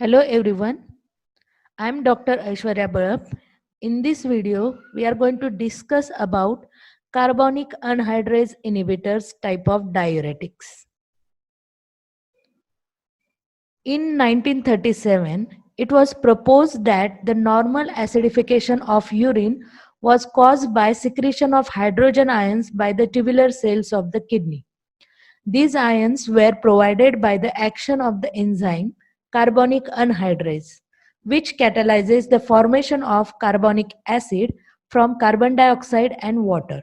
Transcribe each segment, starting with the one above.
Hello everyone, I am Dr. Aishwarya Barab. In this video, we are going to discuss about carbonic anhydrase inhibitors type of diuretics. In 1937, it was proposed that the normal acidification of urine was caused by secretion of hydrogen ions by the tubular cells of the kidney. These ions were provided by the action of the enzyme carbonic anhydrase, which catalyzes the formation of carbonic acid from carbon dioxide and water.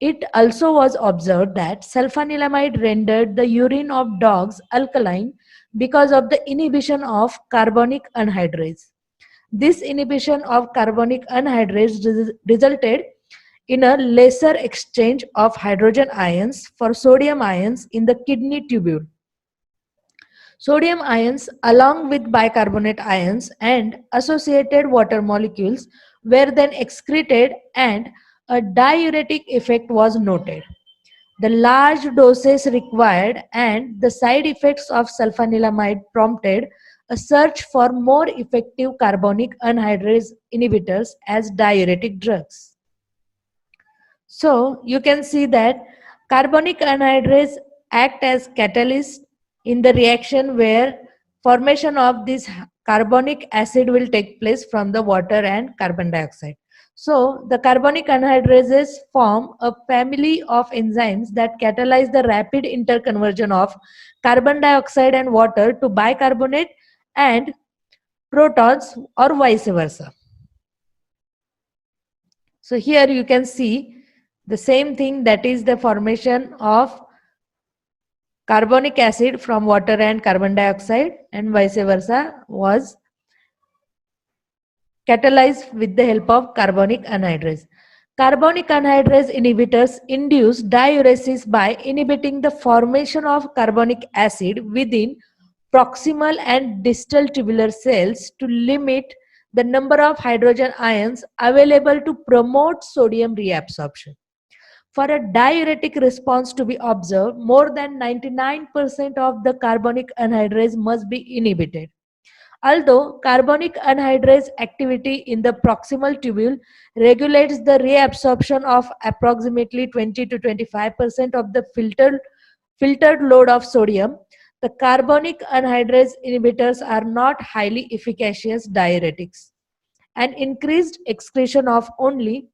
It also was observed that sulfanilamide rendered the urine of dogs alkaline because of the inhibition of carbonic anhydrase. This inhibition of carbonic anhydrase resulted in a lesser exchange of hydrogen ions for sodium ions in the kidney tubule. Sodium ions, along with bicarbonate ions and associated water molecules, were then excreted and a diuretic effect was noted. The large doses required and the side effects of sulfanilamide prompted a search for more effective carbonic anhydrase inhibitors as diuretic drugs. So you can see that carbonic anhydrase act as catalyst in the reaction where formation of this carbonic acid will take place from the water and carbon dioxide. So the carbonic anhydrases form a family of enzymes that catalyze the rapid interconversion of carbon dioxide and water to bicarbonate and protons or vice versa. So here you can see the same thing, that is the formation of carbonic acid from water and carbon dioxide and vice versa was catalyzed with the help of carbonic anhydrase. Carbonic anhydrase inhibitors induce diuresis by inhibiting the formation of carbonic acid within proximal and distal tubular cells to limit the number of hydrogen ions available to promote sodium reabsorption. For a diuretic response to be observed, more than 99% of the carbonic anhydrase must be inhibited. Although carbonic anhydrase activity in the proximal tubule regulates the reabsorption of approximately 20 to 25% of the filtered load of sodium, the carbonic anhydrase inhibitors are not highly efficacious diuretics. An increased excretion of only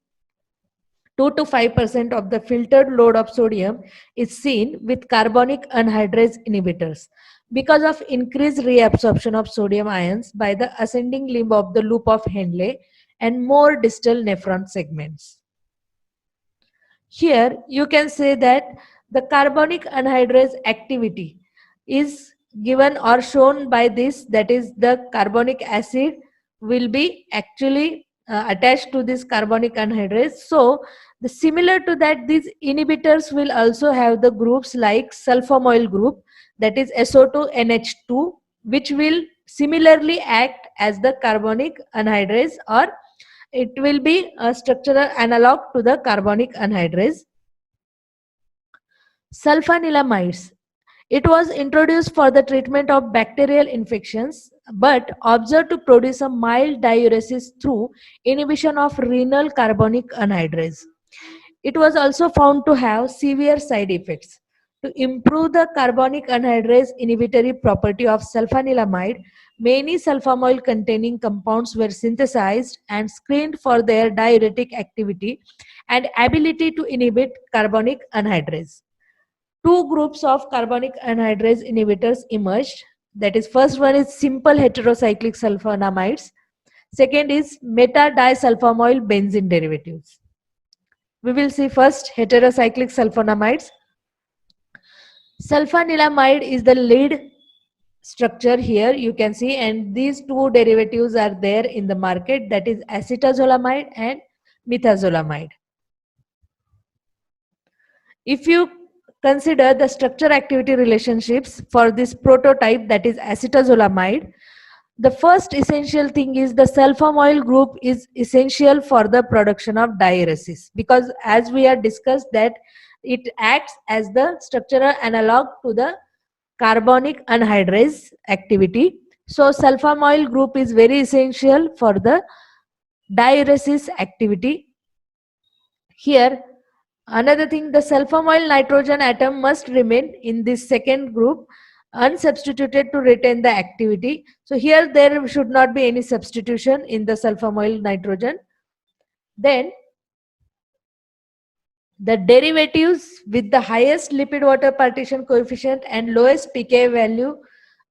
2 to 5% of the filtered load of sodium is seen with carbonic anhydrase inhibitors because of increased reabsorption of sodium ions by the ascending limb of the loop of Henle and more distal nephron segments. Here you can say that the carbonic anhydrase activity is given or shown by this, that is the carbonic acid will be actually attached to this carbonic anhydrase. So the similar to that, these inhibitors will also have the groups like sulfoamyl group, that is SO2NH2, which will similarly act as the carbonic anhydrase, or it will be a structural analog to the carbonic anhydrase. Sulfanilamides. It was introduced for the treatment of bacterial infections but observed to produce a mild diuresis through inhibition of renal carbonic anhydrase. It was also found to have severe side effects. To improve the carbonic anhydrase inhibitory property of sulfanilamide, many sulfamyl containing compounds were synthesized and screened for their diuretic activity and ability to inhibit carbonic anhydrase. Two groups of carbonic anhydrase inhibitors emerged. That is, first one is simple heterocyclic sulfonamides. Second is meta-disulfamyl benzene derivatives. We will see first heterocyclic sulfonamides. Sulfanilamide is the lead structure here, you can see, and these two derivatives are there in the market, that is acetazolamide and methazolamide. If you consider the structure activity relationships for this prototype, that is acetazolamide, the first essential thing is the sulfoamyl group is essential for the production of diuresis, because as we have discussed that it acts as the structural analog to the carbonic anhydrase activity. So sulfonyl group is very essential for the diuresis activity. Here, another thing, the sulfonyl nitrogen atom must remain in this second group unsubstituted to retain the activity. So here there should not be any substitution in the sulfonyl nitrogen. Then the derivatives with the highest lipid water partition coefficient and lowest pKa value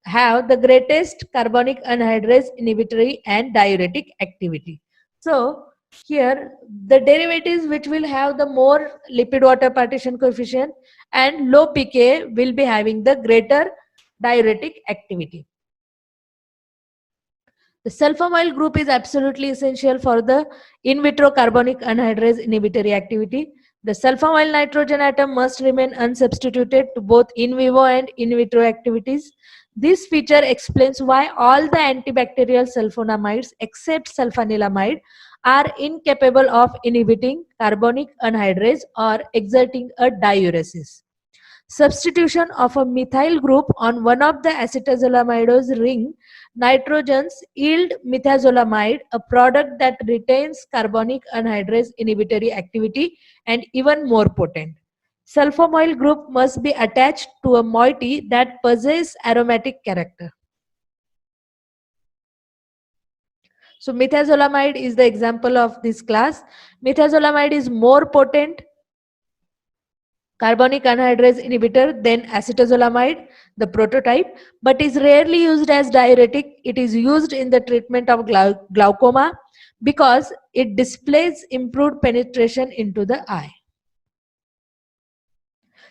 have the greatest carbonic anhydrase inhibitory and diuretic activity. So here the derivatives which will have the more lipid water partition coefficient and low pKa will be having the greater diuretic activity. The sulfonyl group is absolutely essential for the in vitro carbonic anhydrase inhibitory activity. The sulfonyl nitrogen atom must remain unsubstituted to both in vivo and in vitro activities. This feature explains why all the antibacterial sulfonamides except sulfanilamide are incapable of inhibiting carbonic anhydrase or exerting a diuresis. Substitution of a methyl group on one of the acetazolamidose ring nitrogens yield methazolamide, a product that retains carbonic anhydrase inhibitory activity and even more potent. Sulfonyl group must be attached to a moiety that possesses aromatic character. So methazolamide is the example of this class. Methazolamide is more potent carbonic anhydrase inhibitor than acetazolamide, the prototype, but is rarely used as diuretic. It is used in the treatment of glaucoma because it displays improved penetration into the eye.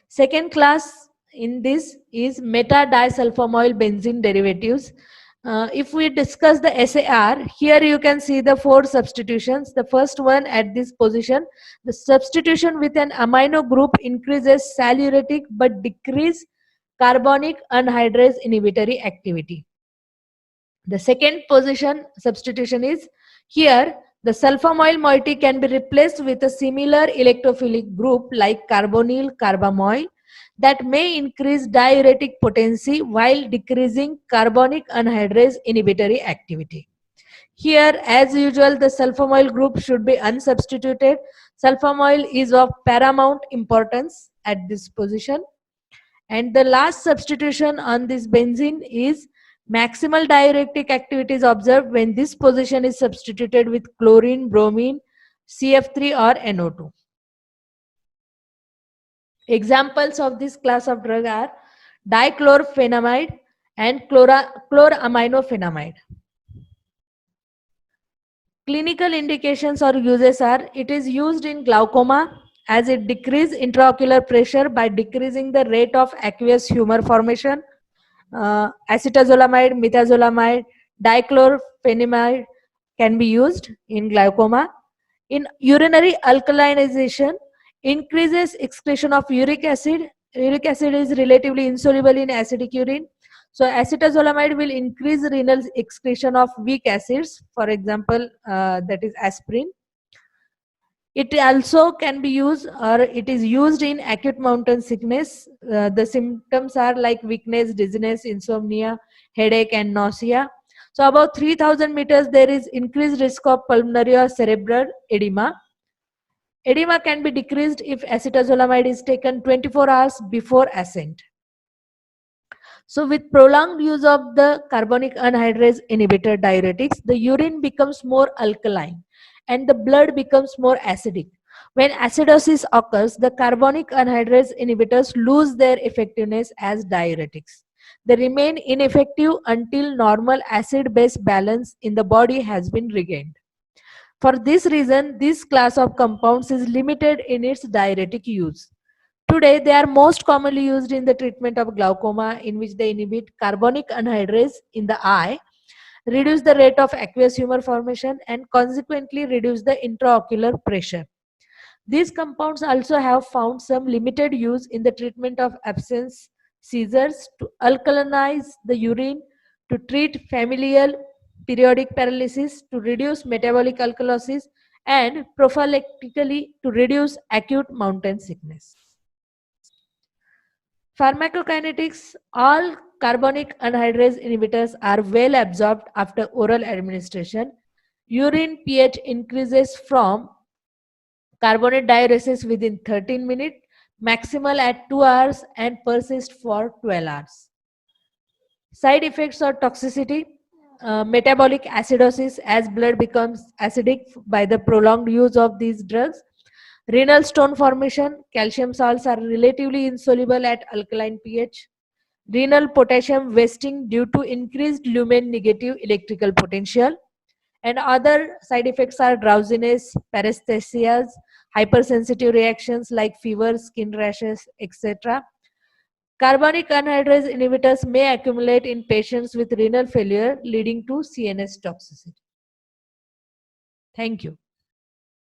Second class in this is meta-disulfoamyl benzene derivatives. If we discuss the SAR, here you can see the 4 substitutions. The first one at this position, the substitution with an amino group increases saliuretic but decrease carbonic anhydrase inhibitory activity. The second position substitution is here the sulfonyl moiety can be replaced with a similar electrophilic group like carbonyl carbamoyl that may increase diuretic potency while decreasing carbonic anhydrase inhibitory activity. Here, as usual, the sulfonyl group should be unsubstituted. Sulfonyl is of paramount importance at this position. And the last substitution on this benzene is maximal diuretic activity is observed when this position is substituted with chlorine, bromine, CF3 or NO2. Examples of this class of drug are dichlorphenamide and chloraminophenamide. Clinical indications or uses are it is used in glaucoma as it decreases intraocular pressure by decreasing the rate of aqueous humor formation. Acetazolamide, methazolamide, dichlorphenamide can be used in glaucoma. In urinary alkalinization, increases excretion of uric acid. Uric acid is relatively insoluble in acidic urine. So acetazolamide will increase renal excretion of weak acids, for example, that is aspirin. It also can be used or it is used in acute mountain sickness. The symptoms are like weakness, dizziness, insomnia, headache and nausea. So about 3000 meters there is increased risk of pulmonary or cerebral edema. Edema can be decreased if acetazolamide is taken 24 hours before ascent. So with prolonged use of the carbonic anhydrase inhibitor diuretics, the urine becomes more alkaline and the blood becomes more acidic. When acidosis occurs, the carbonic anhydrase inhibitors lose their effectiveness as diuretics. They remain ineffective until normal acid-base balance in the body has been regained. For this reason, this class of compounds is limited in its diuretic use. Today, they are most commonly used in the treatment of glaucoma, in which they inhibit carbonic anhydrase in the eye, reduce the rate of aqueous humor formation, and consequently reduce the intraocular pressure. These compounds also have found some limited use in the treatment of absence seizures, to alkalinize the urine, to treat familial periodic paralysis, to reduce metabolic alkalosis, and prophylactically to reduce acute mountain sickness. Pharmacokinetics, all carbonic anhydrase inhibitors are well absorbed after oral administration. Urine pH increases from carbonate diuresis within 13 minutes, maximal at 2 hours, and persist for 12 hours. Side effects or toxicity: metabolic acidosis as blood becomes acidic by the prolonged use of these drugs. Renal stone formation: calcium salts are relatively insoluble at alkaline pH. Renal potassium wasting due to increased lumen negative electrical potential. And other side effects are drowsiness, paresthesias, hypersensitive reactions like fever, skin rashes, etc. Carbonic anhydrase inhibitors may accumulate in patients with renal failure, leading to CNS toxicity. Thank you.